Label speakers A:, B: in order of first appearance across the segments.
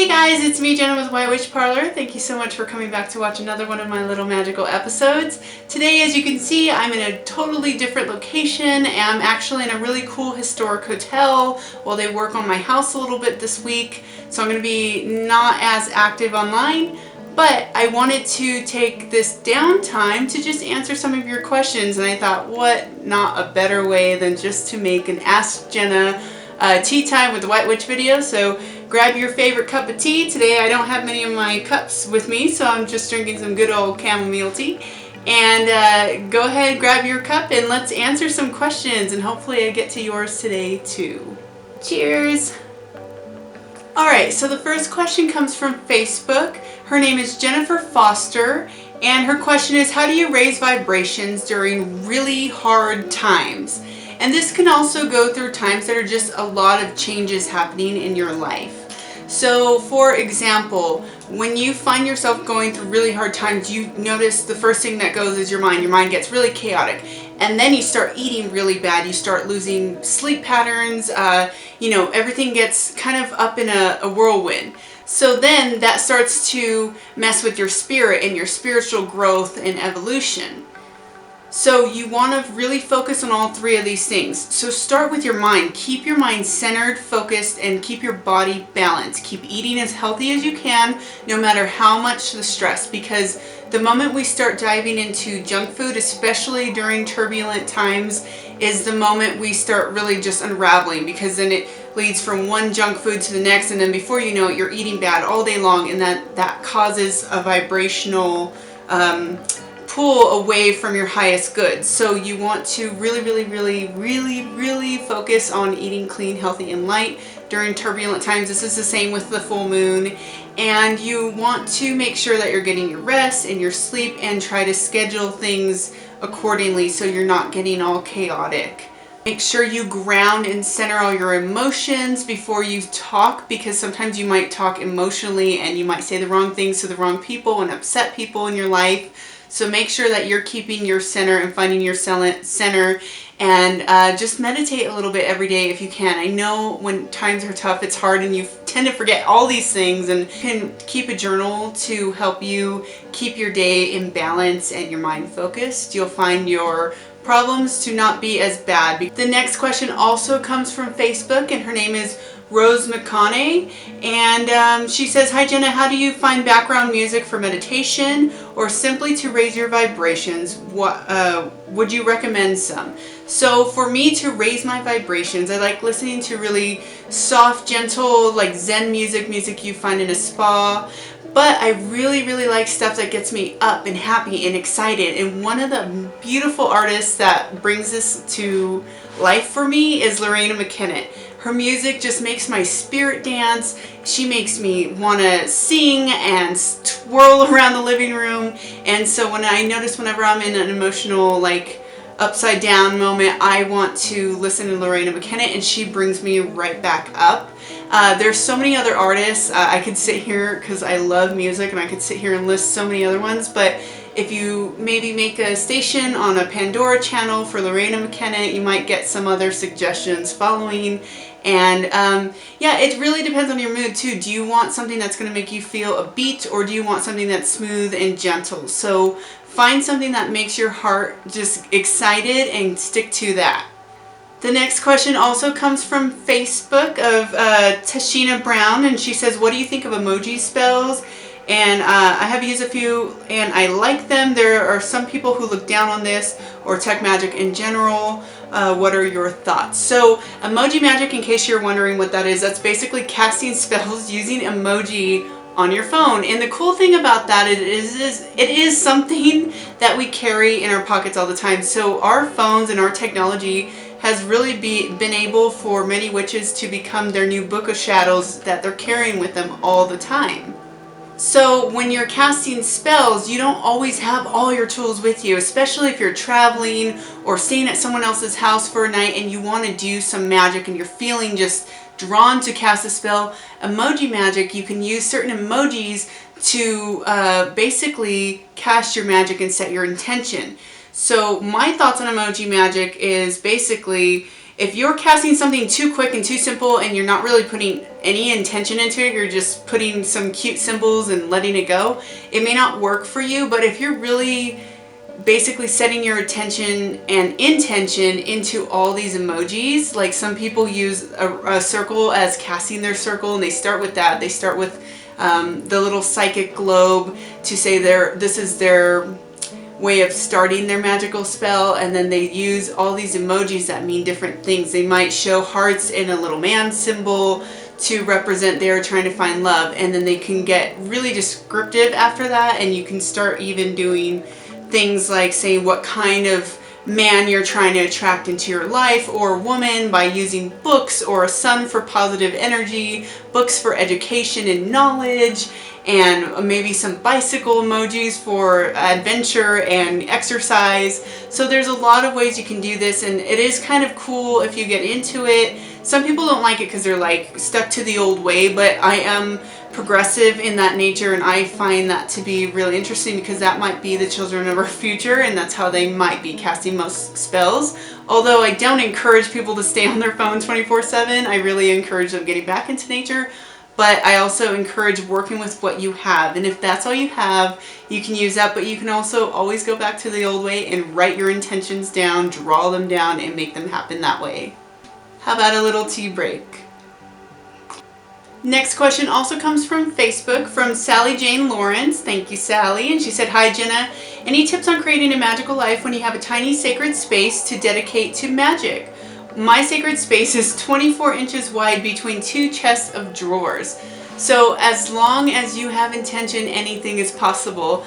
A: Hey guys, it's me, Jenna with White Witch Parlor. Thank you so much for coming back to watch another one of my little magical episodes. Today, as you can see, I'm in a totally different location. I'm actually in a really cool historic hotel while they work on my house a little bit this week. So I'm going to be not as active online, but I wanted to take this downtime to just answer some of your questions. And I thought, what not a better way than just to make an Ask Jenna tea time with the White Witch video. So grab your favorite cup of tea. Today I don't have many of my cups with me, so I'm just drinking some good old chamomile tea. And go ahead, grab your cup, and let's answer some questions, and hopefully I get to yours today too. Cheers! Alright, so the first question comes from Facebook. Her name is Jennifer Foster, and her question is, how do you raise vibrations during really hard times? And this can also go through times that are just a lot of changes happening in your life. So for example, when you find yourself going through really hard times, you notice the first thing that goes is your mind. Your mind gets really chaotic. And then you start eating really bad. You start losing sleep patterns. Everything gets kind of up in a whirlwind. So then that starts to mess with your spirit and your spiritual growth and evolution. So you want to really focus on all three of these things. So start with your mind. Keep your mind centered, focused, and keep your body balanced. Keep eating as healthy as you can, no matter how much the stress, because the moment we start diving into junk food, especially during turbulent times, is the moment we start really just unraveling, because then it leads from one junk food to the next, and then before you know it, you're eating bad all day long, and that causes a vibrational pull away from your highest good. So you want to really focus on eating clean, healthy, and light during turbulent times. This is the same with the full moon. And you want to make sure that you're getting your rest and your sleep, and try to schedule things accordingly so you're not getting all chaotic. Make sure you ground and center all your emotions before you talk, because sometimes you might talk emotionally and you might say the wrong things to the wrong people and upset people in your life. So make sure that you're keeping your center and finding your center, and just meditate a little bit every day if you can. I know when times are tough, it's hard, and you tend to forget all these things, and you can keep a journal to help you keep your day in balance and your mind focused. You'll find your problems to not be as bad. The next question also comes from Facebook, and her name is Rose McConney, and she says, hi Jenna, how do you find background music for meditation or simply to raise your vibrations? What would you recommend some? So for me to raise my vibrations, I like listening to really soft, gentle, like Zen music you find in a spa. But I really like stuff that gets me up and happy and excited. And one of the beautiful artists that brings this to life for me is Lorena McKennitt. Her music just makes my spirit dance. She makes me want to sing and twirl around the living room. And so when I notice whenever I'm in an emotional, like, upside down moment, I want to listen to Lorena McKennitt, and she brings me right back up. There's so many other artists. I could sit here, because I love music, and I could sit here and list so many other ones, but if you maybe make a station on a Pandora channel for Lorena McKennitt, you might get some other suggestions following. And yeah, it really depends on your mood too. Do you want something that's going to make you feel a beat, or do you want something that's smooth and gentle? So find something that makes your heart just excited and stick to that. The next question also comes from Facebook of Tashina Brown, and she says, what do you think of emoji spells? And I have used a few, and I like them. There are some people who look down on this, or tech magic in general. What are your thoughts? So emoji magic, in case you're wondering what that is, that's basically casting spells using emoji on your phone. And the cool thing about that it is something that we carry in our pockets all the time. So our phones and our technology has really been able for many witches to become their new book of shadows that they're carrying with them all the time. So when you're casting spells, you don't always have all your tools with you, especially if you're traveling or staying at someone else's house for a night and you want to do some magic and you're feeling just drawn to cast a spell. Emoji magic, you can use certain emojis to basically cast your magic and set your intention. So my thoughts on emoji magic is basically if you're casting something too quick and too simple and you're not really putting any intention into it, you're just putting some cute symbols and letting it go, it may not work for you. But if you're really basically setting your attention and intention into all these emojis, like some people use a circle as casting their circle, and they start with that. They start with the little psychic globe to say this is their way of starting their magical spell, and then they use all these emojis that mean different things. They might show hearts in a little man symbol to represent they're trying to find love, and then they can get really descriptive after that, and you can start even doing things like saying what kind of man you're trying to attract into your life, or woman, by using books, or a sun for positive energy, books for education and knowledge, and maybe some bicycle emojis for adventure and exercise. So there's a lot of ways you can do this, and it is kind of cool if you get into it. Some people don't like it because they're like stuck to the old way, but I am progressive in that nature, and I find that to be really interesting because that might be the children of our future, and that's how they might be casting most spells. Although I don't encourage people to stay on their phone 24/7, I really encourage them getting back into nature. But I also encourage working with what you have, and if that's all you have, you can use that. But you can also always go back to the old way and write your intentions down, draw them down, and make them happen that way. How about a little tea break? Next question also comes from Facebook, from Sally Jane Lawrence. Thank you, Sally. And she said, "Hi, Jenna. Any tips on creating a magical life when you have a tiny sacred space to dedicate to magic? My sacred space is 24 inches wide between 2 chests of drawers." So as long as you have intention, anything is possible.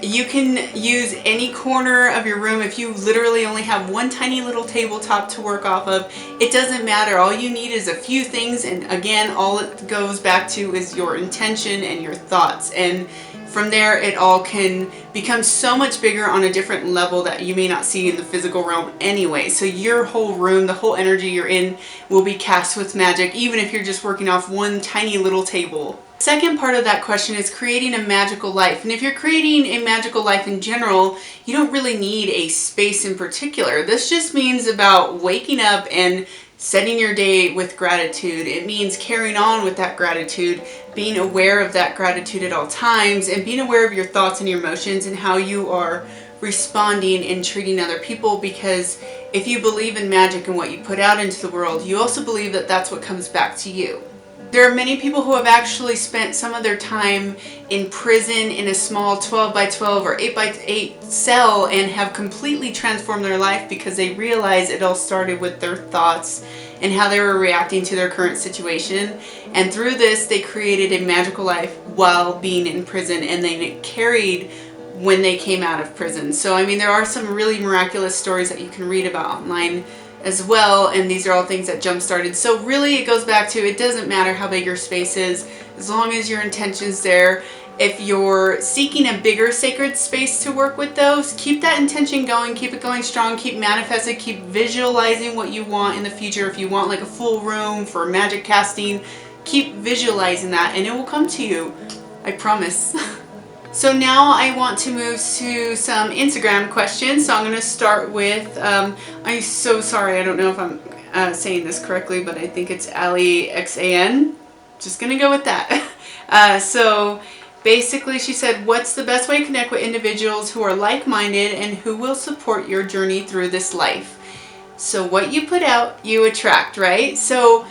A: You can use any corner of your room. If you literally only have one tiny little tabletop to work off of, it doesn't matter. All you need is a few things, and again, all it goes back to is your intention and your thoughts. And from there, it all can become so much bigger on a different level that you may not see in the physical realm anyway. So your whole room, the whole energy you're in, will be cast with magic, even if you're just working off one tiny little table. Second part of that question is creating a magical life. And if you're creating a magical life in general, you don't really need a space in particular. This just means about waking up and setting your day with gratitude. It means carrying on with that gratitude, being aware of that gratitude at all times, and being aware of your thoughts and your emotions and how you are responding and treating other people. Because if you believe in magic and what you put out into the world, you also believe that that's what comes back to you. There are many people who have actually spent some of their time in prison in a small 12 by 12 or 8 by 8 cell and have completely transformed their life because they realize it all started with their thoughts and how they were reacting to their current situation. And through this, they created a magical life while being in prison, and they carried when they came out of prison. So, I mean, there are some really miraculous stories that you can read about online as well, and these are all things that jump started. So really, it goes back to, it doesn't matter how big your space is, as long as your intention's there. If you're seeking a bigger sacred space to work with those, keep that intention going, keep it going strong, keep manifesting, keep visualizing what you want in the future. If you want like a full room for magic casting, keep visualizing that and it will come to you, I promise. So now I want to move to some Instagram questions. So I'm going to start with, I'm so sorry, I don't know if I'm saying this correctly, but I think it's Ali XAN. Just going to go with that. So basically she said, "What's the best way to connect with individuals who are like-minded and who will support your journey through this life?" So what you put out, you attract, right? So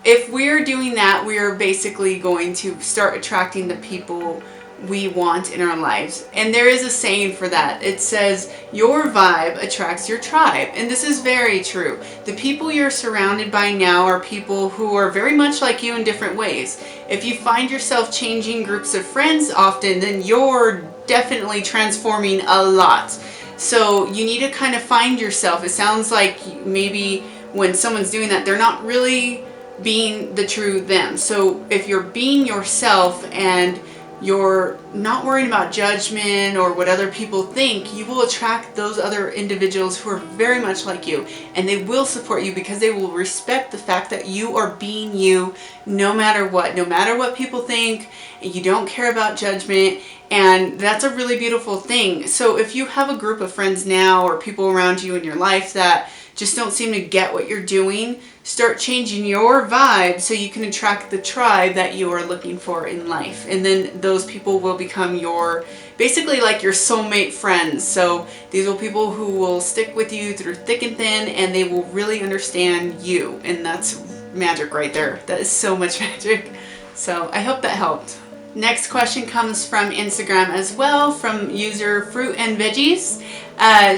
A: if we're doing that, we're basically going to start attracting the people we want in our lives. And there is a saying for that. It says, your vibe attracts your tribe. And this is very true. The people you're surrounded by now are people who are very much like you in different ways. If you find yourself changing groups of friends often, then you're definitely transforming a lot. So you need to kind of find yourself. It sounds like maybe when someone's doing that, they're not really being the true them. So if you're being yourself and you're not worrying about judgment or what other people think, you will attract those other individuals who are very much like you, and they will support you because they will respect the fact that you are being you no matter what people think, and you don't care about judgment. And that's a really beautiful thing. So if you have a group of friends now or people around you in your life that just don't seem to get what you're doing, start changing your vibe so you can attract the tribe that you are looking for in life. And then those people will become your, basically like your soulmate friends. So these are people who will stick with you through thick and thin, and they will really understand you. And that's magic right there. That is so much magic. So I hope that helped. Next question comes from Instagram as well, from user Fruit and Veggies.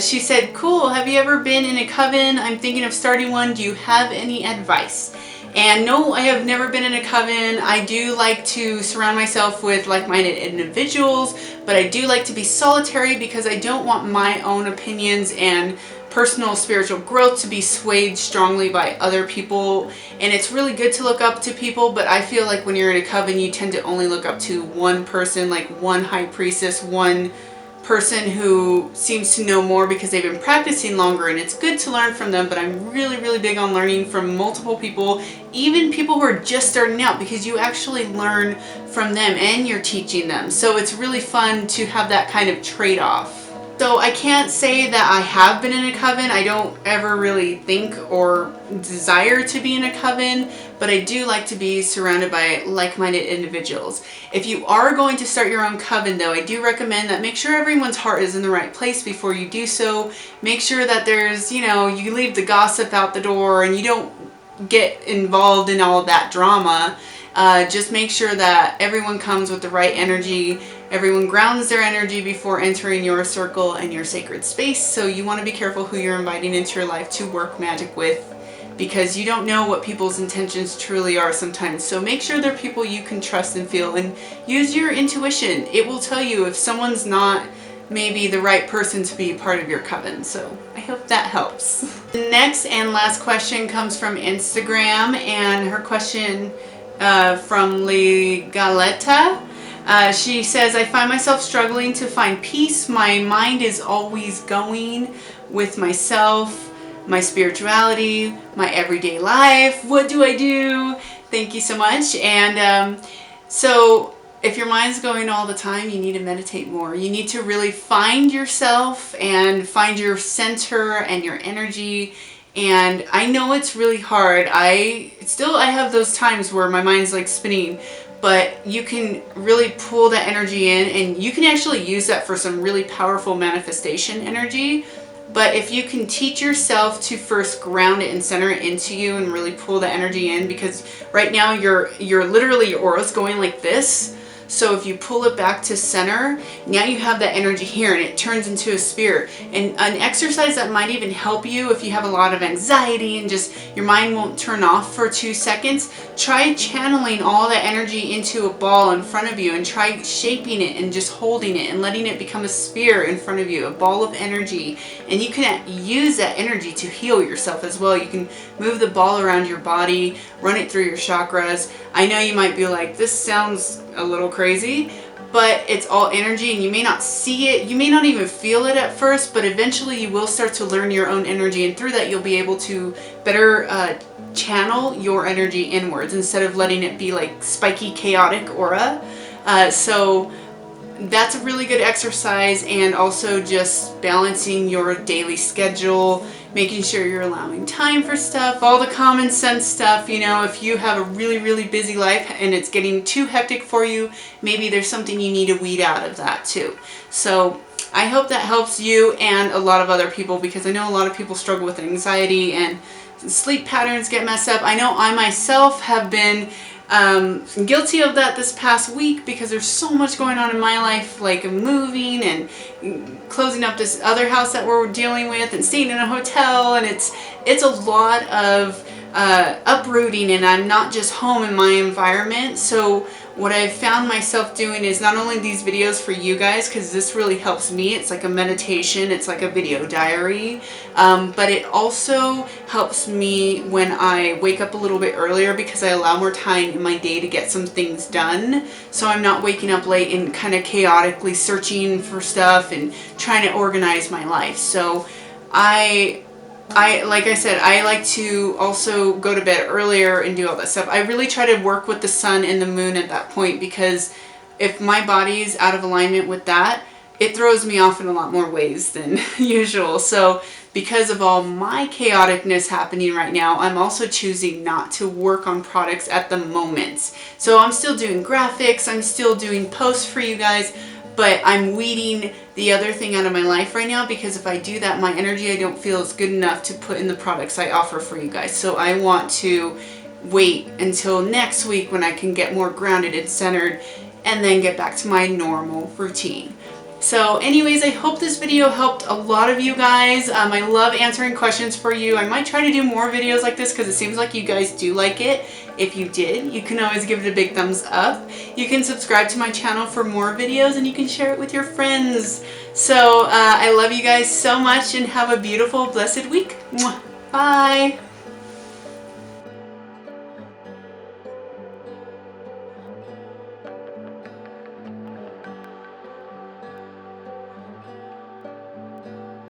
A: She said, cool, have you ever been in a coven? I'm thinking of starting one. Do you have any advice? And no, I have never been in a coven. I do like to surround myself with like-minded individuals, but I do like to be solitary because I don't want my own opinions and personal spiritual growth to be swayed strongly by other people. And it's really good to look up to people, but I feel like when you're in a coven, you tend to only look up to one person, like one high priestess, one person who seems to know more because they've been practicing longer, and it's good to learn from them. But I'm really, really big on learning from multiple people, even people who are just starting out, because you actually learn from them and you're teaching them. So it's really fun to have that kind of trade-off. So I can't say that I have been in a coven. I don't ever really think or desire to be in a coven, but I do like to be surrounded by like-minded individuals. If you are going to start your own coven though, I do recommend that make sure everyone's heart is in the right place before you do so. Make sure that there's, you know, you leave the gossip out the door and you don't get involved in all that drama. Just make sure that everyone comes with the right energy. Everyone grounds their energy before entering your circle and your sacred space. So you want to be careful who you're inviting into your life to work magic with, because you don't know what people's intentions truly are sometimes. So make sure they're people you can trust and feel, and use your intuition. It will tell you if someone's not maybe the right person to be part of your coven. So I hope that helps. The next and last question comes from Instagram, and her question from Ligaletta. She says, I find myself struggling to find peace. My mind is always going with myself, my spirituality, my everyday life. What do I do? Thank you so much. And so if your mind's going all the time, you need to meditate more. You need to really find yourself and find your center and your energy. And I know it's really hard. I have those times where my mind's like spinning, but you can really pull that energy in, and you can actually use that for some really powerful manifestation energy. But if you can teach yourself to first ground it and center it into you and really pull the energy in, because right now you're literally, your aura's going like this. So if you pull it back to center, now you have that energy here and it turns into a spirit. And an exercise that might even help you if you have a lot of anxiety and just your mind won't turn off for 2 seconds, try channeling all that energy into a ball in front of you, and try shaping it and just holding it and letting it become a sphere in front of you, a ball of energy. And you can use that energy to heal yourself as well. You can move the ball around your body, run it through your chakras. I know you might be like, this sounds a little crazy, but it's all energy, and you may not see it, you may not even feel it at first, but eventually you will start to learn your own energy, and through that you'll be able to better channel your energy inwards instead of letting it be like spiky, chaotic aura. So that's a really good exercise, and also just balancing your daily schedule, making sure you're allowing time for stuff, all the common sense stuff. You know, if you have a really, really busy life and it's getting too hectic for you, maybe there's something you need to weed out of that too. So I hope that helps you and a lot of other people, because I know a lot of people struggle with anxiety and sleep patterns get messed up. I know I myself have been guilty of that this past week, because there's so much going on in my life, like moving and closing up this other house that we're dealing with and staying in a hotel, and it's a lot of uprooting, and I'm not just home in my environment. So what I've found myself doing is not only these videos for you guys, because this really helps me, it's like a meditation, it's like a video diary, but it also helps me when I wake up a little bit earlier, because I allow more time in my day to get some things done. So I'm not waking up late and kind of chaotically searching for stuff and trying to organize my life. So like I said, I like to also go to bed earlier and do all that stuff. I really try to work with the sun and the moon at that point, because if my body's out of alignment with that, it throws me off in a lot more ways than usual. So because of all my chaoticness happening right now, I'm also choosing not to work on products at the moment. So I'm still doing graphics, I'm still doing posts for you guys, but I'm weeding the other thing out of my life right now, because if I do that, my energy I don't feel is good enough to put in the products I offer for you guys. So I want to wait until next week when I can get more grounded and centered and then get back to my normal routine. So anyways, I hope this video helped a lot of you guys. I love answering questions for you. I might try to do more videos like this because it seems like you guys do like it. If you did, you can always give it a big thumbs up. You can subscribe to my channel for more videos, and you can share it with your friends. So I love you guys so much, and have a beautiful, blessed week. Mwah. Bye.